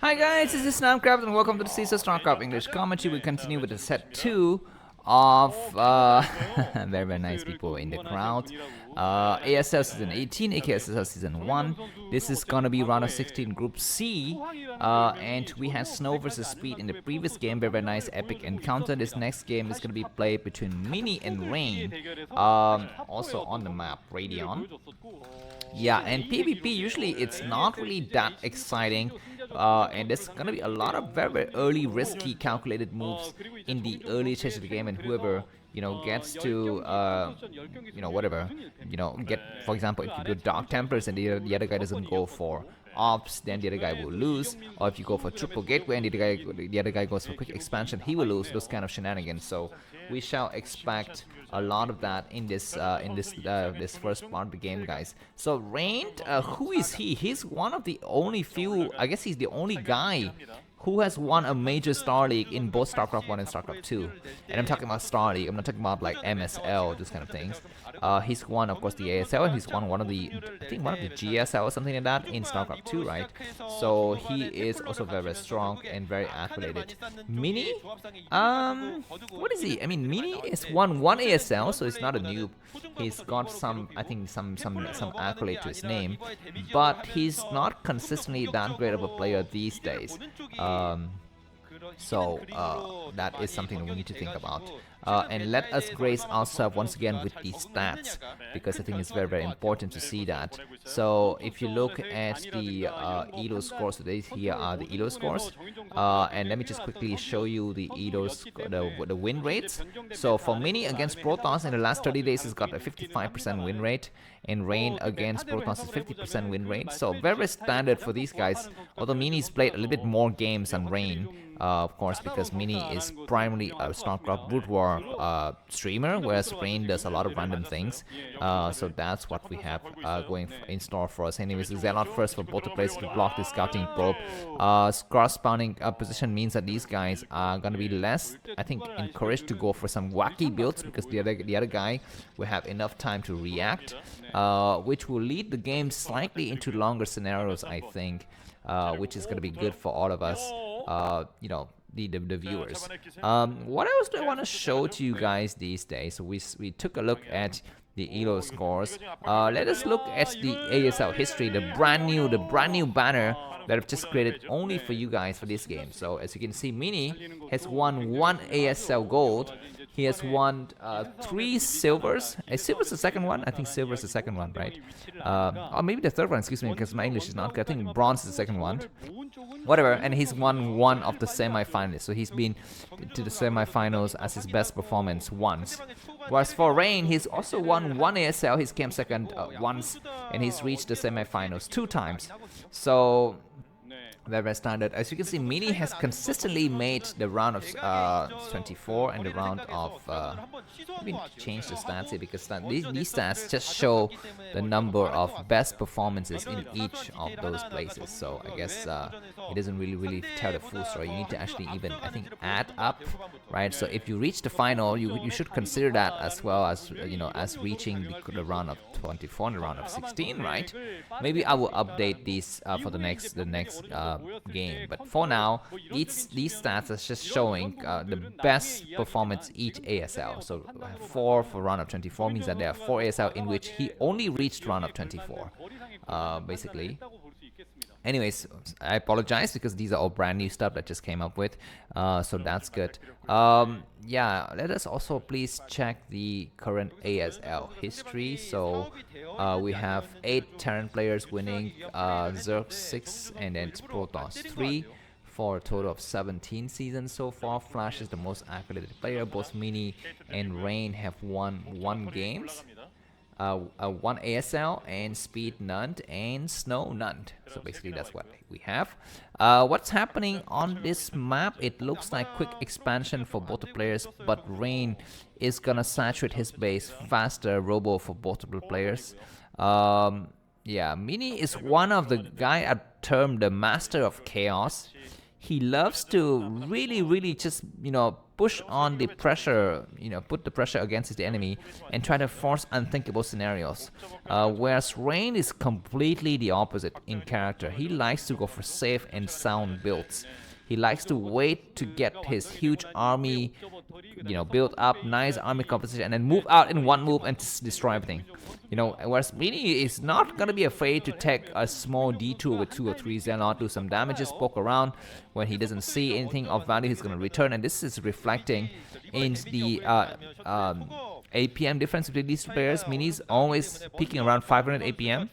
Hi guys, this is Namcraft and welcome to the Starcraft English commentary. We continue with the set 2 of very nice people in the crowd. ASL Season 18, aka ASL Season 1. This is gonna be round of 16 Group C. And we had Snow versus Speed in the previous game. Very nice epic encounter. This next game is gonna be played between Mini and Rain. Also on the map, Radeon. Yeah, and PvP usually it's not really that exciting, and there's gonna be a lot of very early risky calculated moves in the early stage of the game, and whoever gets to whatever get, for example, if you do Dark Tempers and the other guy doesn't go for ops, then the other guy will lose. Or if you go for triple gateway and the other guy goes for quick expansion, he will lose. Those kind of shenanigans. So we shall expect a lot of that in this this first part of the game, guys. So Rain, who is he? He's one of the only few, I guess he's the only guy who has won a major Star League in both StarCraft 1 and StarCraft 2. And I'm talking about Star League, I'm not talking about like MSL, those kind of things. He's won, of course, the ASL, and he's won one of the, I think one of the GSL or something like that in StarCraft 2, right? So he is also very strong and very acclimated. Mini? What is he? I mean, Mini is won one ASL, so he's not a noob. He's got some, I think, some accolade to his name, but he's not consistently that great of a player these days. So that is something we need to think about. And let us grace ourselves once again with these stats, because I think it's very important to see that. So if you look at the Elo scores today, here are the Elo scores, and let me just quickly show you the Elo's the win rates. So for Mini against Protoss in the last 30 days, it's got a 55% win rate, and Rain against Protoss is 50% win rate. So very standard for these guys, although Mini's played a little bit more games than Rain. Of course, because Mini is primarily a Starcraft broodwar streamer, whereas Rain does a lot of random things. So that's what we have going in store for us. Anyways, Zelle first for both the players to block the scouting probe. Cross-spawning position means that these guys are gonna be less, I think, encouraged to go for some wacky builds, because the other guy will have enough time to react, which will lead the game slightly into longer scenarios, I think. Which is going to be good for all of us, the viewers. What else do I want to show to you guys these days? So we took a look at the Elo scores. Let us look at the ASL history, the brand new banner that I've just created only for you guys for this game. So as you can see, Mini has won 1 ASL gold. He has won 3 silvers. Is silver's the second one? I think silver's the second one, right? Or maybe the third one, excuse me, because my English is not good. I think bronze is the second one. Whatever, and he's won 1 of the semi-finalists. So he's been to the semi-finals as his best performance once. Whereas for Rain, he's also won 1 ASL. He's came second once, and he's reached the semi-finals 2 times. So very standard. As you can see, Mini has consistently made the round of 24 and the round of let me change the stats here, because these stats just show the number of best performances in each of those places. So I guess it doesn't really tell the full story. You need to actually even, I think, add up, right? So if you reach the final, you should consider that as well as as reaching the round of 24 and the round of 16, right? Maybe I will update these for the next game, but for now, these stats are just showing the best performance each ASL. So 4 for round of 24 means that there are 4 ASL in which he only reached round of 24, basically. Anyways, I apologize because these are all brand new stuff that just came up with, so that's good. Yeah, let us also please check the current ASL history. So we have 8 Terran players winning, Zerg 6, and then Protoss 3, for a total of 17 seasons so far. Flash is the most accredited player. Both Mini and Rain have won 1 games. 1 ASL, and Speed none, and Snow none. So basically that's what we have. What's happening on this map? It looks like quick expansion for both the players, but Rain is gonna saturate his base faster. Robo for both of the players. Yeah, Mini is one of the guy I termed the master of chaos. He loves to really just push on the pressure, put the pressure against the enemy and try to force unthinkable scenarios. Whereas Rain is completely the opposite in character. He likes to go for safe and sound builds. He likes to wait to get his huge army, build up, nice army composition, and then move out in one move and destroy everything. Whereas Mini is not gonna be afraid to take a small detour with 2 or 3 Zelle, do some damages, poke around. When he doesn't see anything of value, he's gonna return, and this is reflecting in the APM difference between these two players. Mini's always peaking around 500 APM,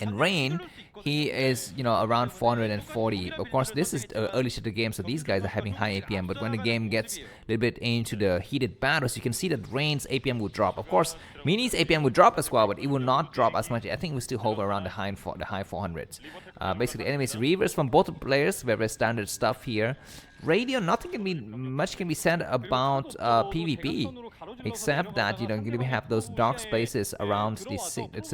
and Rain, he is around 440. Of course, this is early to the game, so these guys are having high APM, but when the game gets a little bit into the heated battles, you can see that Rain's APM would drop. Of course, Mini's APM would drop as well, but it will not drop as much. I think we still hover around the high 400s. Basically, enemies reverse from both players, very standard stuff here. Radeon, much can be said about PvP, except that we have those dark spaces around the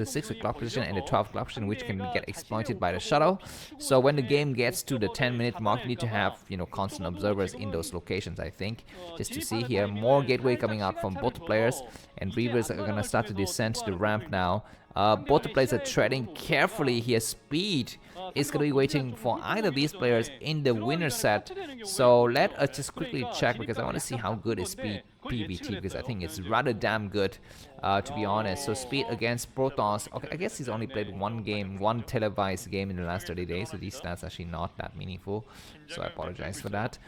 6 o'clock position and the 12 o'clock position, which can get exploited by the shuttle. So when the game gets to the 10-minute mark, you need to have constant observers in those locations. I think just to see here, more gateway coming out from both players, and reavers are gonna start to descend the ramp now. Both the players are treading carefully here. Speed is going to be waiting for either of these players in the winner set. So let us just quickly check, because I want to see how good is Speed PvT, because I think it's rather damn good, to be honest. So Speed against Protoss. Okay, I guess he's only played one televised game in the last 30 days, so these stats actually not that meaningful. So I apologize for that.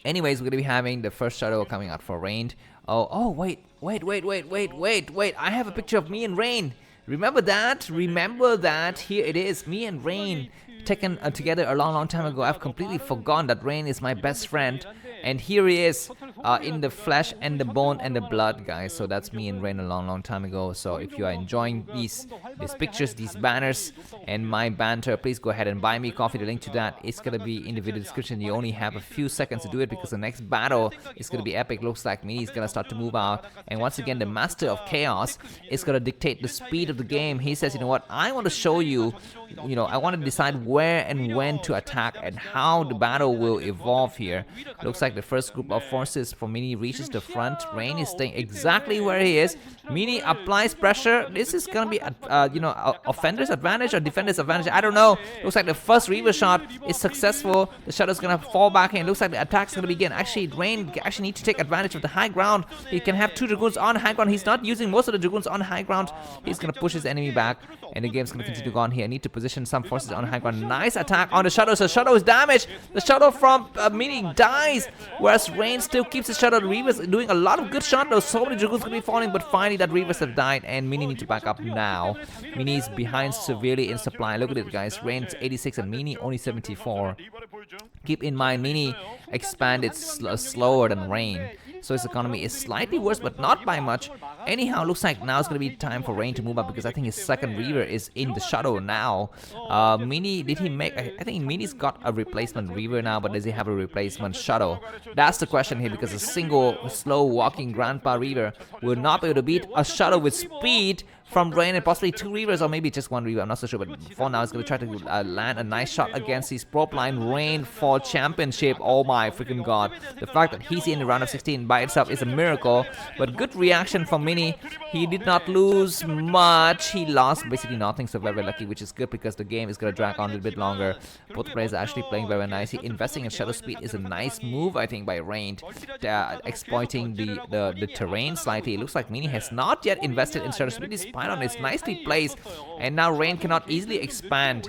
Anyways, we're going to be having the first shadow coming out for Rain. Oh, wait. I have a picture of me and Rain. Remember that? Here it is, me and Rain taken together a long time ago. I've completely forgotten that Rain is my best friend. And here he is, in the flesh and the bone and the blood, guys. So that's me and Rain a long time ago. So if you are enjoying these pictures, these banners, and my banter, please go ahead and buy me coffee. The link to that is gonna be in the video description. You only have a few seconds to do it, because the next battle is gonna be epic. Looks like Mini is gonna start to move out, and once again, the Master of Chaos is gonna dictate the speed of the game. He says, what, I want to show you, I want to decide where and when to attack and how the battle will evolve here. Looks like the first group of forces for Mini reaches the front. Rain is staying exactly where he is. Mini applies pressure. This is gonna be offender's advantage or defender's advantage, I don't know. Looks like the first reaver shot is successful. The shadow's gonna fall back, and it looks like the attack's gonna begin. Actually, Rain actually needs to take advantage of the high ground. He can have 2 dragoons on high ground. He's not using most of the dragoons on high ground. He's gonna push his enemy back, and the game's gonna continue to go on here. I need to position some forces on high ground. Nice attack on the shadow. So shadow is damaged. The shadow from Mini dies, whereas Rain still keeps his shadow. The reavers doing a lot of good shot though. So many dragoons gonna be falling, but finally that reavers have died, and Mini need to back up now. Mini's behind severely in supply. Look at it, guys. Rain's 86 and Mini only 74. Keep in mind, Mini expanded slower than Rain, so his economy is slightly worse, but not by much. Anyhow, looks like now it's going to be time for Rain to move up, because I think his second reaver is in the shadow now. Mini, did he make... I think Mini's got a replacement reaver now, but does he have a replacement shadow? That's the question here, because a single slow walking grandpa reaver will not be able to beat a shadow with speed from Rain, and possibly 2 reavers, or maybe just 1 reaver, I'm not so sure. But for now, it's going to try to land a nice shot against his prop line. Rain for championship. Oh my freaking god. The fact that he's in the round of 16 by itself is a miracle. But good reaction from Mini. He did not lose much. He lost basically nothing, so very lucky, which is good, because the game is going to drag on a little bit longer. Both players are actually playing very nicely. Investing in shadow speed is a nice move, I think, by Rain. Exploiting the terrain slightly. It looks like Mini has not yet invested in shadow speed. On is nicely placed, and now Rain cannot easily expand,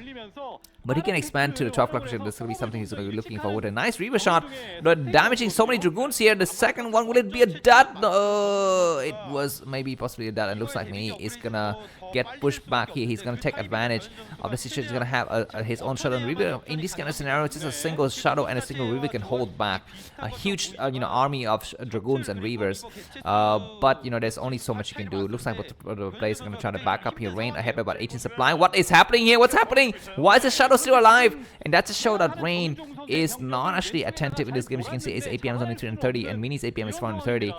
but he can expand to the 12 o'clock position. This is going to be something he's going to be looking for with a nice reaver shot, but damaging so many dragoons here. The second one, will it be a dud? No, it was maybe possibly a dud, and looks like Mini is gonna get pushed back here. He's gonna take advantage of the situation. He's gonna have his own shadow and reaver. In this kind of scenario, just a single shadow and a single reaver can hold back a huge army of dragoons and reavers, but there's only so much you can do. Looks like the players are gonna try to back up here. Rain ahead by about 18 supply. What is happening here? What's happening? Why is the shadow still alive? And that's a show that Rain is not actually attentive in this game. As you can see, his APM is only 330 and Mini's APM is 430.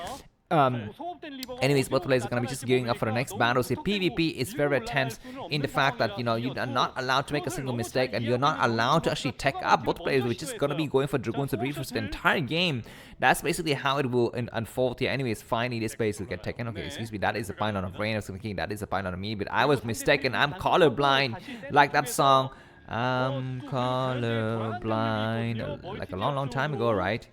Anyways, both players are going to be just gearing up for the next battle. See, PvP is very, very tense in the fact that, you know, you are not allowed to make a single mistake, and you're not allowed to actually tech up both players, which is going to be going for Dragoons and Reavers the entire game. That's basically how it will unfold here. Anyways, finally this base will get taken. Okay, excuse me, that is a pylon of Rain. I was thinking that is a pylon of me, but I was mistaken. I'm colorblind, like that song. I'm colorblind, like a long, long time ago, right?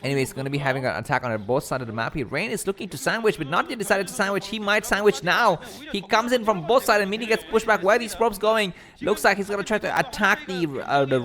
Anyways, going to be having an attack on both sides of the map here. Rain is looking to sandwich, but not yet decided to sandwich. He might sandwich now. He comes in from both sides, and Mini gets pushed back. Where are these probes going? Looks like he's going to try to attack the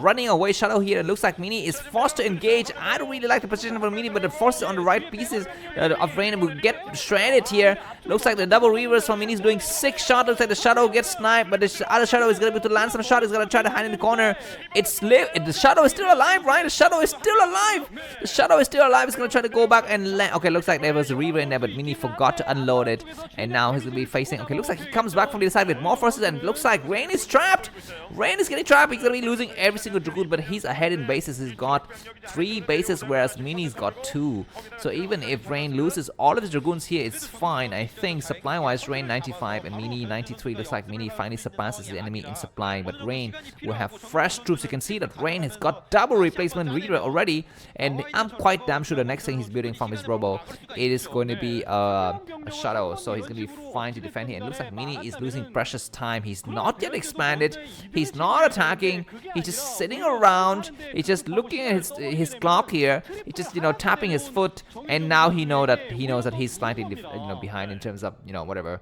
running away shadow here. It looks like Mini is forced to engage. I don't really like the position of Mini, but the force on the right pieces of Rain will get shredded here. Looks like the double reavers from Mini is doing 6 shots. Looks like the shadow gets sniped, but the other shadow is going to be able to land some shot. He's going to try to hide in the corner. The shadow is still alive, right? The shadow is still alive. The shadow is still alive. He's going to try to go back and land. Okay, looks like there was a reaver in there, but Mini forgot to unload it. And now he's going to be facing. Okay, looks like he comes back from the other side with more forces, and looks like Rain is trapped. Rain is getting trapped. He's going to be losing every single Dragoon, but he's ahead in bases. He's got 3 bases, whereas Mini's got 2. So even if Rain loses all of his Dragoons here, it's fine. I think supply-wise, Rain 95 and Mini 93. Looks like Mini finally surpasses the enemy in supply, but Rain will have fresh troops. You can see that Rain has got double replacement reader already, and I'm quite damn sure the next thing he's building from his robo, it is going to be a shadow, so he's going to be fine to defend here. And it looks like Mini is losing precious time. He's not yet expanded. He's not attacking. He's just sitting around. He's just looking at his clock here. He's just, you know, tapping his foot, and now he knows that he's slightly behind in terms of, you know, whatever.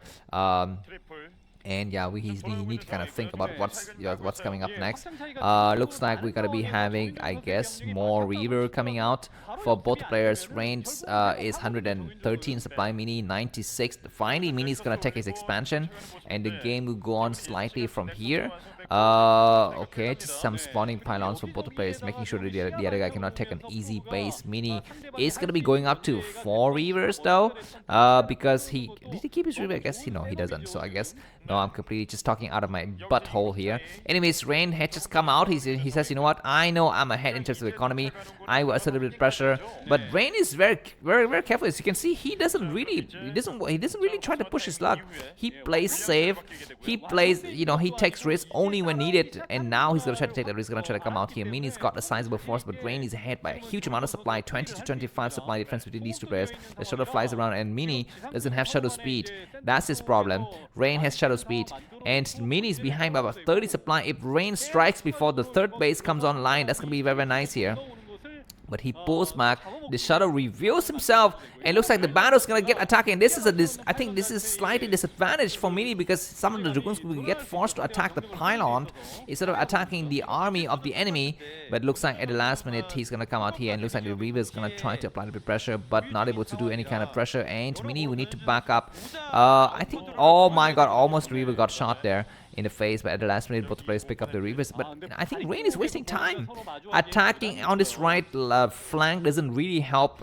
And yeah, we need to kind of think about what's coming up next. Looks like we're gonna be having, I guess, more Reaver coming out for both players. Rain's is 113 supply, Mini 96. Finally, Mini's gonna take his expansion, and the game will go on slightly from here. Okay, just some spawning pylons for both the players, making sure that the other guy cannot take an easy base. Mini is gonna be going up to 4 Reavers though, because did he keep his Reaver? I guess he doesn't. So I guess no, I'm completely just talking out of my butthole here. Anyways, Rain had just come out. He says, you know what? I know I'm ahead in terms of economy. I will assert a little bit of pressure, but Rain is very, very, very careful. As you can see, he doesn't really try to push his luck. He plays safe. He plays, you know, he takes risks only when needed, and now he's gonna try to take that risk. He's gonna try to come out here. Mini's got a sizable force, but Rain is ahead by a huge amount of supply. 20 to 25 supply difference between these two players. The shadow flies around, and Mini doesn't have shadow speed. That's his problem. Rain has shadow speed, and Mini's behind by about 30 supply. If Rain strikes before the 3rd base comes online, that's gonna be very, very nice here. But he pulls back. The shadow reveals himself, and looks like the battle's gonna get attacking. I think this is slightly disadvantaged for Mini, because some of the Dragoons will get forced to attack the pylon instead of attacking the army of the enemy. But looks like at the last minute he's gonna come out here, and looks like the Reaver is gonna try to apply a bit of pressure, but not able to do any kind of pressure. And Mini will need to back up. I think, oh my god, almost Reaver got shot there in the face, but at the last minute both players pick up the Reavers. But I think Rain is wasting time. Attacking on this right flank doesn't really help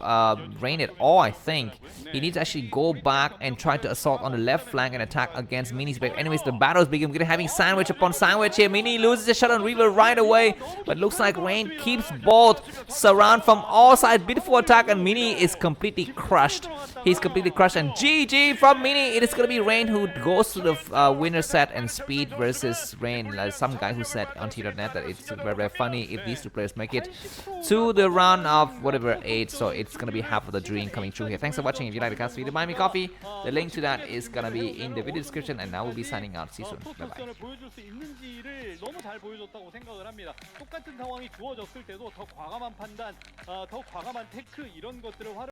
Rain at all. I think he needs to actually go back and try to assault on the left flank and attack against Mini's back. Anyways, the battles begin. We're having sandwich upon sandwich here. Mini loses a shot on Reaver right away, but looks like Rain keeps both. Surround from all sides. Beautiful attack, and Mini is completely crushed. He's completely crushed, and GG from Mini. It is going to be Rain who goes to the winner set, and Speed versus Rain. Some guy who said on T.net that it's very, very funny if these two players make it to the round of whatever 8. So it's gonna be half of the dream coming true here. Thanks for watching. If you like the cast video, buy me coffee. The link to that is gonna be in the video description, and now we'll be signing out. See you soon. Bye bye.